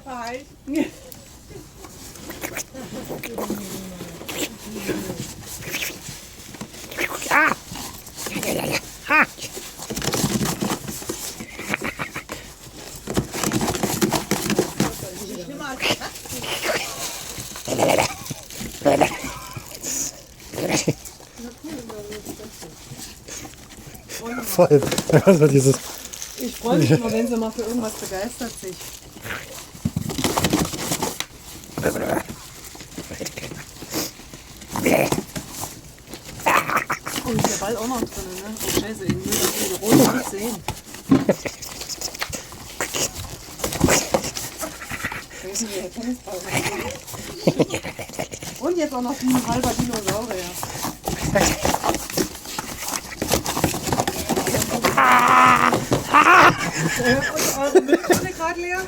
verhalten. Ah! Ja, ja, ja. Ha! Voll. Also dieses. Ich freue mich immer, wenn sie mal für irgendwas begeistert sich. Oh, ist der Ball auch noch drin, ne? Oh, scheiße, ich will die Rosi nicht sehen. Und jetzt auch noch ein halber Dinosaurier. Und eure Mülltonne gerade leer?